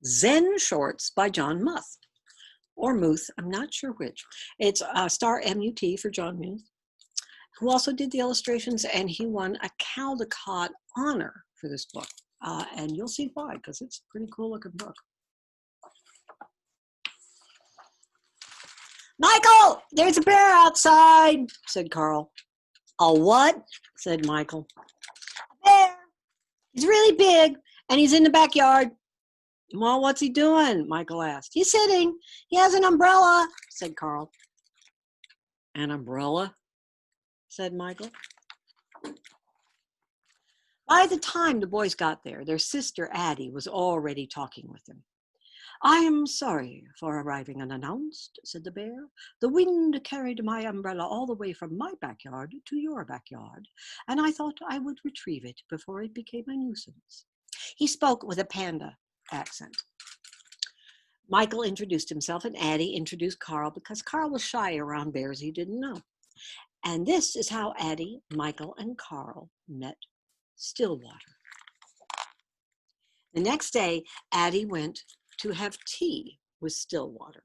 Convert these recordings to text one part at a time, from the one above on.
Zen Shorts by John Muth, or Muth, I'm not sure which. It's star M-U-T for John Muth, who also did the illustrations, and he won a Caldecott honor for this book. And you'll see why, because it's a pretty cool looking book. Michael, there's a bear outside, said Karl. A what? Said Michael. A bear. He's really big, and he's in the backyard. Well, what's he doing? Michael asked. He's sitting. He has an umbrella, said Karl. An umbrella? Said Michael. By the time the boys got there, their sister Addie was already talking with them. I am sorry for arriving unannounced, said the bear. The wind carried my umbrella all the way from my backyard to your backyard, and I thought I would retrieve it before it became a nuisance. He spoke with a panda accent. Michael introduced himself, and Addie introduced Karl because Karl was shy around bears he didn't know. And this is how Addie, Michael, and Karl met Stillwater. The next day, Addie went to have tea with Stillwater.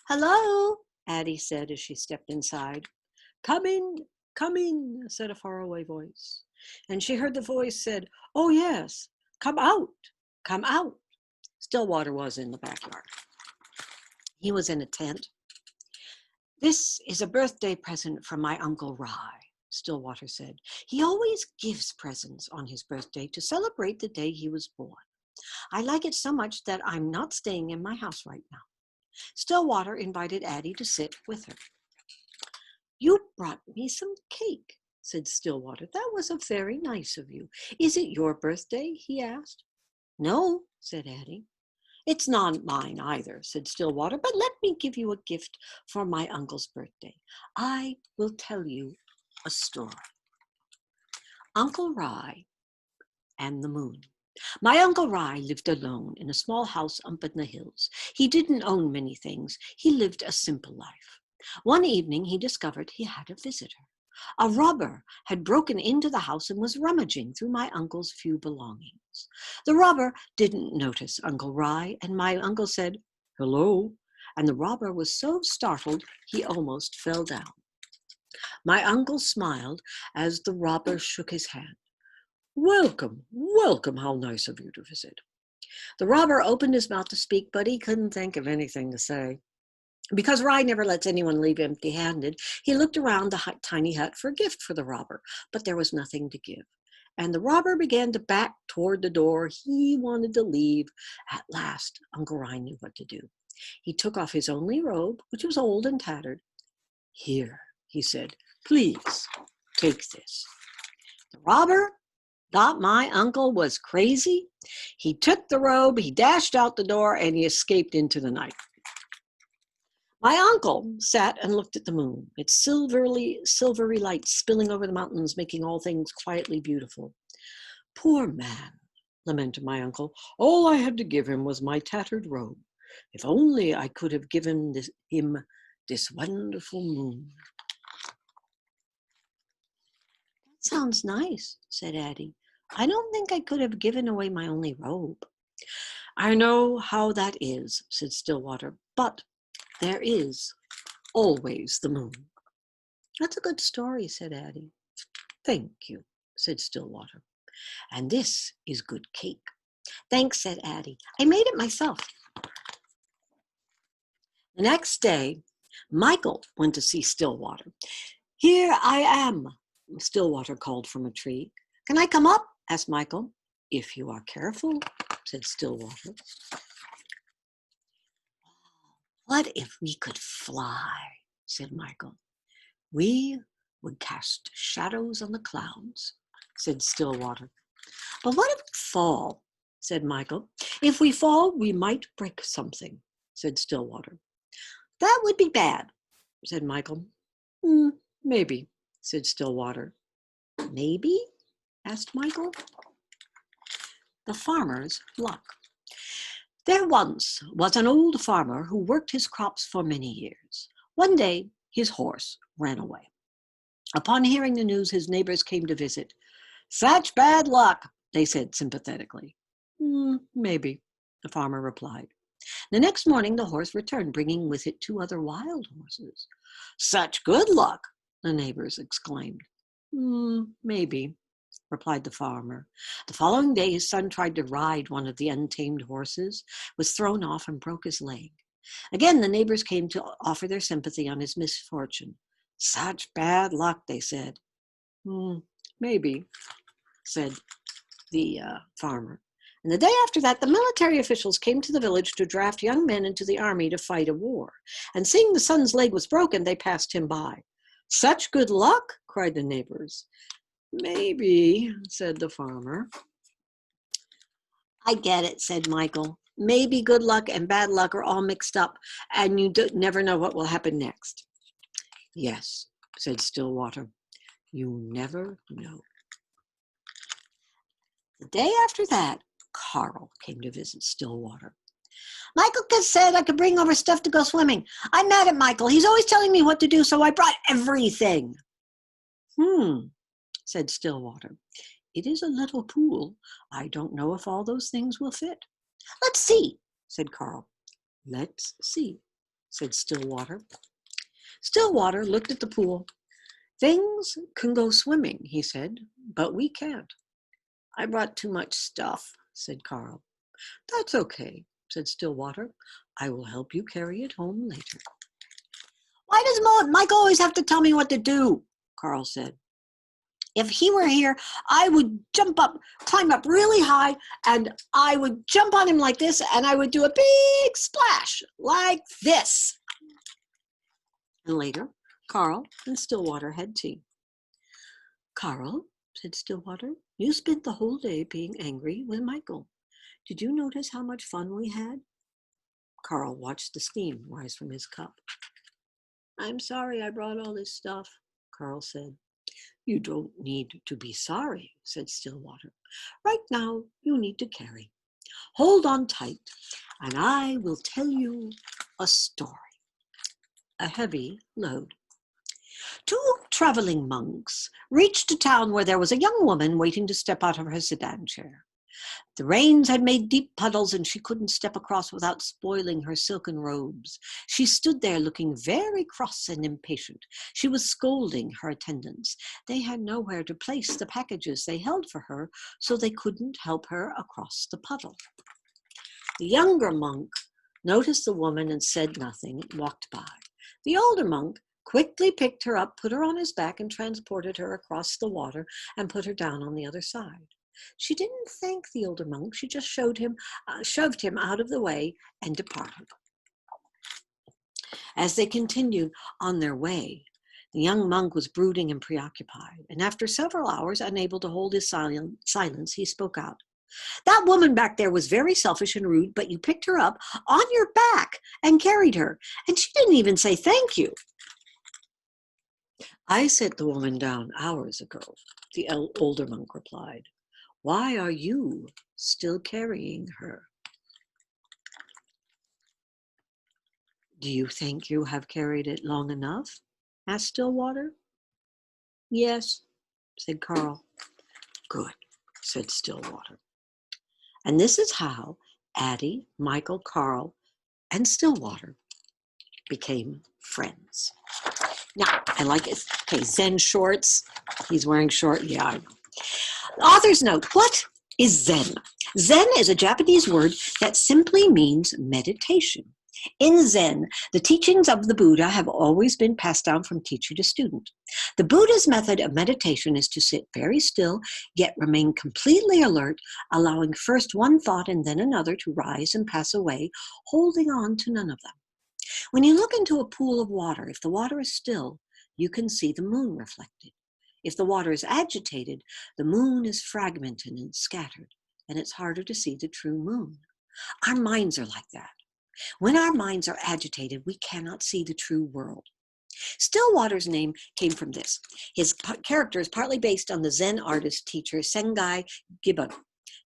Hello, Addie said as she stepped inside. Come in, said a faraway voice. And she heard the voice said, oh yes, come out, come out. Stillwater was in the backyard. He was in a tent. This is a birthday present from my Uncle Rye, Stillwater said. He always gives presents on his birthday to celebrate the day he was born. I like it so much that I'm not staying in my house right now. Stillwater invited Addie to sit with her. You brought me some cake, said Stillwater. That was very nice of you. Is it your birthday? He asked. No, said Addie. It's not mine either, said Stillwater, but let me give you a gift for my uncle's birthday. I will tell you a story. Uncle Rye and the Moon. My Uncle Rye lived alone in a small house up in the hills. He didn't own many things. He lived a simple life. One evening, he discovered he had a visitor. A robber had broken into the house and was rummaging through my uncle's few belongings. The robber didn't notice Uncle Rye, and my uncle said, hello, and the robber was so startled he almost fell down. My uncle smiled as the robber shook his hand. Welcome, welcome, how nice of you to visit. The robber opened his mouth to speak, but he couldn't think of anything to say. Because Rye never lets anyone leave empty-handed, he looked around the tiny hut for a gift for the robber, but there was nothing to give. And the robber began to back toward the door. He wanted to leave. At last, Uncle Rye knew what to do. He took off his only robe, which was old and tattered. Here, he said, please take this. The robber thought my uncle was crazy. He took the robe, he dashed out the door, and he escaped into the night. My uncle sat and looked at the moon, its silvery light spilling over the mountains, making all things quietly beautiful. Poor man, lamented my uncle. All I had to give him was my tattered robe. If only I could have given him this wonderful moon. That sounds nice, said Addie. I don't think I could have given away my only robe. I know how that is, said Stillwater, but there is always the moon. That's a good story, said Addie. Thank you, said Stillwater. And this is good cake. Thanks, said Addie. I made it myself. The next day, Michael went to see Stillwater. Here I am, Stillwater called from a tree. Can I come up? Asked Michael. If you are careful, said Stillwater. What if we could fly, said Michael. We would cast shadows on the clouds, said Stillwater. But what if we fall, said Michael. If we fall, we might break something, said Stillwater. That would be bad, said Michael. Maybe, said Stillwater. Maybe? Asked Michael. The farmer's luck. There once was an old farmer who worked his crops for many years. One day, his horse ran away. Upon hearing the news, his neighbors came to visit. Such bad luck, they said sympathetically. Maybe, the farmer replied. The next morning the horse returned, bringing with it 2 other wild horses. Such good luck, the neighbors exclaimed. Maybe, replied the farmer. The following day his son tried to ride one of the untamed horses, was thrown off and broke his leg. Again the neighbors came to offer their sympathy on his misfortune. Such bad luck, they said. Maybe, said the farmer. And the day after that, the military officials came to the village to draft young men into the army to fight a war. And seeing the son's leg was broken, they passed him by. Such good luck, cried the neighbors. Maybe, said the farmer. I get it, said Michael. Maybe good luck and bad luck are all mixed up, and you never know what will happen next. Yes, said Stillwater. You never know. The day after that, Karl came to visit Stillwater. Michael said I could bring over stuff to go swimming. I'm mad at Michael. He's always telling me what to do, so I brought everything. Said Stillwater. It is a little pool. I don't know if all those things will fit. Let's see, said Karl. Let's see, said Stillwater. Stillwater looked at the pool. Things can go swimming, he said, but we can't. I brought too much stuff, said Karl. That's okay, said Stillwater. I will help you carry it home later. Why does Michael always have to tell me what to do? Karl said. If he were here, I would climb up really high, and I would jump on him like this, and I would do a big splash like this. And later, Karl and Stillwater had tea. Karl, said Stillwater, you spent the whole day being angry with Michael. Did you notice how much fun we had? Karl watched the steam rise from his cup. I'm sorry I brought all this stuff, Karl said. You don't need to be sorry, said Stillwater. Right now, you need to carry. Hold on tight, and I will tell you a story. A heavy load. 2 traveling monks reached a town where there was a young woman waiting to step out of her sedan chair. The rains had made deep puddles, and she couldn't step across without spoiling her silken robes. She stood there looking very cross and impatient. She was scolding her attendants. They had nowhere to place the packages they held for her, so they couldn't help her across the puddle. The younger monk noticed the woman and said nothing and walked by. The older monk quickly picked her up, put her on his back, and transported her across the water and put her down on the other side. She didn't thank the older monk. She just shoved him out of the way and departed. As they continued on their way, the young monk was brooding and preoccupied, and after several hours, unable to hold his silence, he spoke out. That woman back there was very selfish and rude, but you picked her up on your back and carried her, and she didn't even say thank you. I set the woman down hours ago, the older monk replied. Why are you still carrying her? Do you think you have carried it long enough? Asked Stillwater. Yes, said Karl. Good, said Stillwater. And this is how Addie, Michael, Karl, and Stillwater became friends. Now, I like it. Okay, Zen shorts. He's wearing short. Yeah, I know. Author's note, what is Zen? Zen is a Japanese word that simply means meditation. In Zen, the teachings of the Buddha have always been passed down from teacher to student. The Buddha's method of meditation is to sit very still, yet remain completely alert, allowing first one thought and then another to rise and pass away, holding on to none of them. When you look into a pool of water, if the water is still, you can see the moon reflected. If the water is agitated, the moon is fragmented and scattered, and it's harder to see the true moon. Our minds are like that. When our minds are agitated, we cannot see the true world. Stillwater's name came from this. His character is partly based on the Zen artist teacher Sengai Gibbon,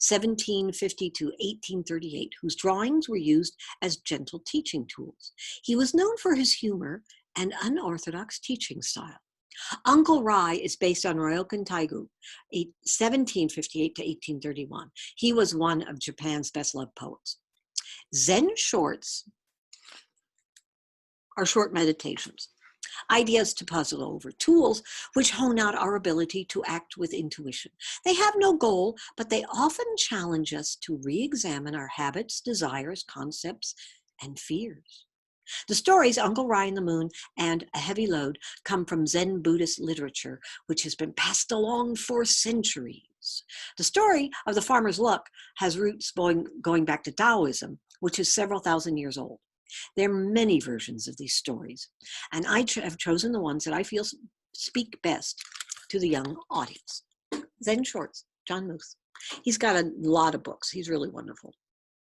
1750 to 1838, whose drawings were used as gentle teaching tools. He was known for his humor and unorthodox teaching style. Uncle Rai is based on Ryokan Taigu, 1758 to 1831. He was one of Japan's best-loved poets. Zen shorts are short meditations, ideas to puzzle over, tools which hone out our ability to act with intuition. They have no goal, but they often challenge us to re-examine our habits, desires, concepts, and fears. The stories Uncle Rye and the Moon and A Heavy Load come from Zen Buddhist literature, which has been passed along for centuries. The story of the farmer's luck has roots going back to Taoism, which is several thousand years old. There are many versions of these stories, and I have chosen the ones that I feel speak best to the young audience. Zen Shorts, John Muth. He's got a lot of books. He's really wonderful.